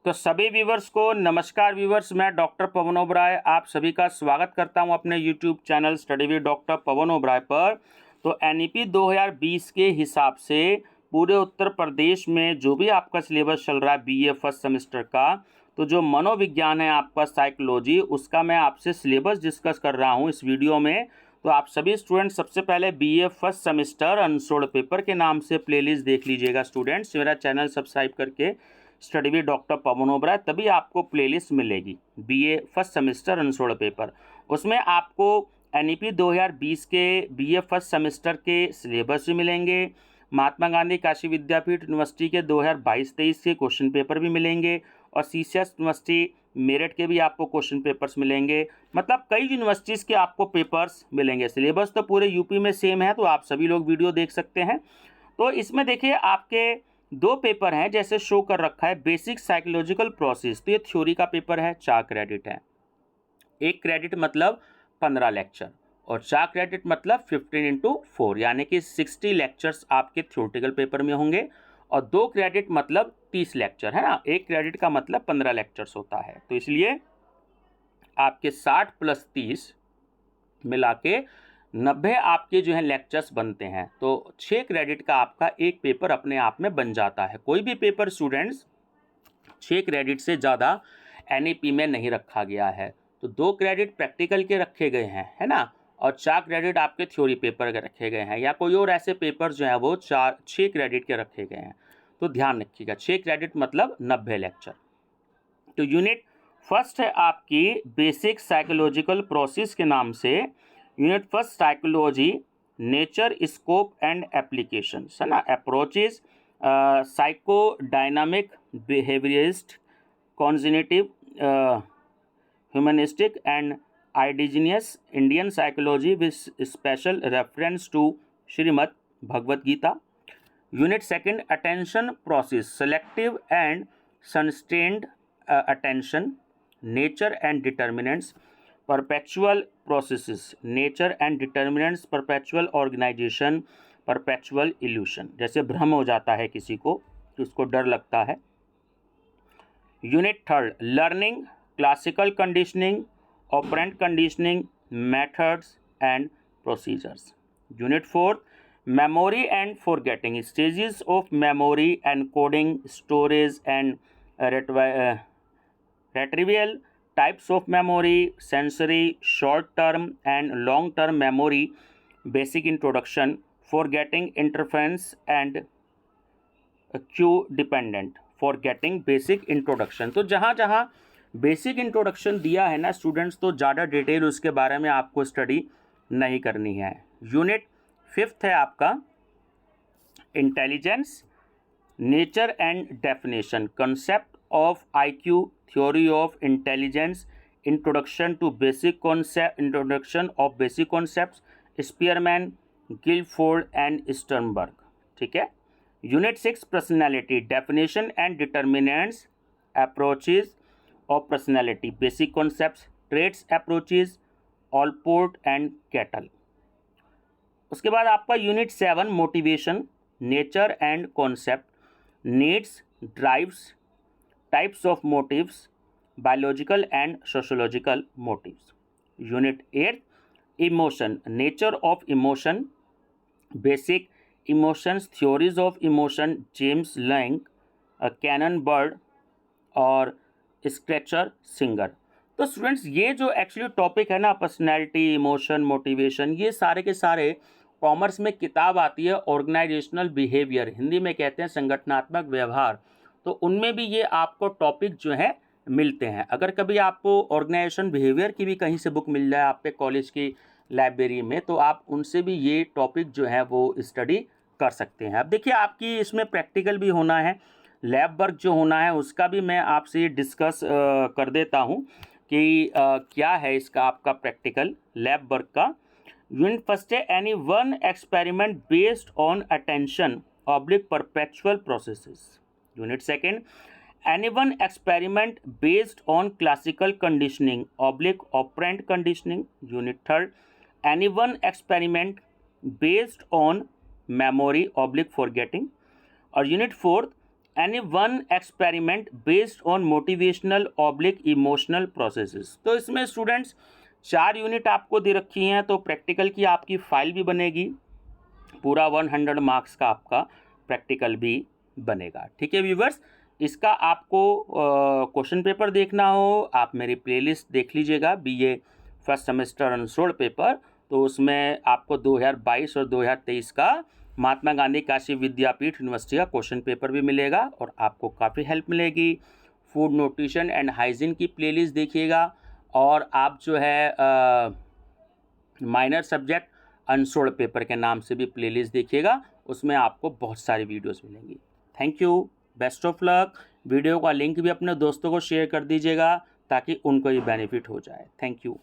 तो सभी व्यूवर्स को नमस्कार व्यूवर्स, मैं डॉक्टर पवन ओबराय आप सभी का स्वागत करता हूं अपने YouTube channel study with doctor Pawan Oberoi पर। तो एनईपी 2020 के हिसाब से पूरे उत्तर प्रदेश में जो भी आपका सिलेबस चल रहा है बीए फर्स्ट सेमेस्टर का, तो जो मनोविज्ञान है आपका साइकोलॉजी, उसका मैं आपसे सिलेबस डिस्कस कर रहा हूँ इस वीडियो में। तो आप सभी स्टूडेंट सबसे पहले BA first semester unsold paper के नाम से प्लेलिस्ट देख लीजिएगा स्टूडेंट्स। मेरा चैनल सब्सक्राइब करके study with doctor Pawan Oberoi, तभी आपको प्लेलिस्ट मिलेगी BA first semester unsold paper. उसमें आपको एनईपी 2020 के बीए फर्स्ट सेमेस्टर के सिलेबस भी मिलेंगे, महात्मा गांधी काशी विद्यापीठ यूनिवर्सिटी के 2022-23 के क्वेश्चन पेपर भी मिलेंगे, और सीसीएस यूनिवर्सिटी मेरठ के भी आपको क्वेश्चन पेपर्स मिलेंगे। मतलब कई यूनिवर्सिटीज़ के आपको पेपर्स मिलेंगे। सिलेबस तो पूरे यूपी में सेम है, तो आप सभी लोग वीडियो देख सकते हैं। तो इसमें देखिए आपके दो पेपर हैं, जैसे शो कर रखा है बेसिक साइकोलॉजिकल प्रोसेस, तो ये थ्योरी का पेपर है, 4 क्रेडिट है। 1 क्रेडिट मतलब 15 लेक्चर, और 4 क्रेडिट मतलब 15x4 यानी कि 60 लेक्चर्स आपके थ्योरेटिकल पेपर में होंगे, और 2 क्रेडिट मतलब 30 लेक्चर है ना। 1 क्रेडिट का मतलब 15 लेक्चर्स होता है, तो इसलिए आपके 60 + 30 मिला के 90 आपके जो है लेक्चर्स बनते हैं। तो 6 क्रेडिट का आपका एक पेपर अपने आप में बन जाता है। कोई भी पेपर स्टूडेंट्स 6 क्रेडिट से ज़्यादा एनईपी में नहीं रखा गया है। तो 2 क्रेडिट प्रैक्टिकल के रखे गए हैं, है ना, और 4 क्रेडिट आपके थ्योरी पेपर के रखे गए हैं, या कोई और ऐसे पेपर जो हैं वो 6 क्रेडिट के रखे गए हैं। तो ध्यान रखिएगा, 6 क्रेडिट मतलब 90 लेक्चर। तो यूनिट फर्स्ट है आपकी बेसिक साइकोलॉजिकल प्रोसेस के नाम से। Unit first psychology, nature, scope and applications, है ना। Approaches psycho dynamic, behaviourist, cognitive, humanistic and indigenous Indian psychology with special reference to Shrimad Bhagavad Gita. Unit second attention process, selective and sustained attention, nature and determinants, perpetual processes, nature and determinants, perpetual organization, perpetual illusion, जैसे भ्रम हो जाता है किसी को तो उसको डर लगता है। Unit third learning, classical conditioning, operant conditioning, methods and procedures. Unit fourth memory and forgetting, stages of memory, encoding, storage and retrieval, types of memory, sensory, short term and long term memory, basic introduction, forgetting, interference and cue dependent, forgetting, basic introduction। तो जहाँ जहाँ basic introduction दिया है ना students, तो ज़्यादा detail उसके बारे में आपको स्टडी नहीं करनी है। यूनिट फिफ्थ है आपका intelligence, nature and definition, concept of IQ, theory of intelligence, introduction to basic concept, introduction of basic concepts, Spearman, Guilford and Sternberg. ठीक है। Unit 6 personality, definition and determinants, approaches of personality, basic concepts, traits, approaches, Allport and Cattell. उसके बाद आपका unit 7 motivation, nature and concept, needs, drives, types of motives, biological and sociological motives. Unit 8 emotion, nature of emotion, basic emotions, theories of emotion, James Lange, Cannon Bard और Schachter singer. तो students ये जो actually topic है ना, personality, emotion, motivation, ये सारे के सारे कॉमर्स में किताब आती है ऑर्गेनाइजेशनल बिहेवियर, हिंदी में कहते हैं संगठनात्मक व्यवहार। तो उनमें भी ये आपको टॉपिक जो है मिलते हैं। अगर कभी आपको ऑर्गेनाइजेशन बिहेवियर की भी कहीं से बुक मिल जाए आपके कॉलेज की लाइब्रेरी में, तो आप उनसे भी ये टॉपिक जो है वो स्टडी कर सकते हैं। अब देखिए आपकी इसमें प्रैक्टिकल भी होना है, लैब वर्क जो होना है उसका भी मैं आपसे डिस्कस कर देता हूँ कि क्या है इसका आपका प्रैक्टिकल लैब वर्क का। यूनिट फर्स्ट है any one experiment based on attention oblique perceptual processes. Unit second any one experiment based on classical conditioning oblique operant conditioning. Unit third any one experiment based on memory oblique forgetting. और unit fourth any one experiment based on motivational oblique emotional processes. तो इसमें students 4 unit आपको दे रखी हैं, तो practical की आपकी file भी बनेगी, पूरा 100 मार्क्स का आपका प्रैक्टिकल भी बनेगा। ठीक है व्यूवर्स, इसका आपको क्वेश्चन पेपर देखना हो, आप मेरी प्लेलिस्ट देख लीजिएगा, BA first semester unsold paper. तो उसमें आपको 2022 और 2023 का महात्मा गांधी काशी विद्यापीठ यूनिवर्सिटी का क्वेश्चन पेपर भी मिलेगा और आपको काफ़ी हेल्प मिलेगी। फूड न्यूट्रिशन एंड हाइजीन की प्लेलिस्ट देखिएगा, और आप जो है माइनर सब्जेक्ट अनसोल्ड पेपर के नाम से भी प्लेलिस्ट देखिएगा, उसमें आपको बहुत सारी वीडियोस मिलेंगी। Thank you, best of luck. Video का लिंक भी अपने दोस्तों को शेयर कर दीजिएगा ताकि उनको भी बेनिफिट हो जाए। Thank you.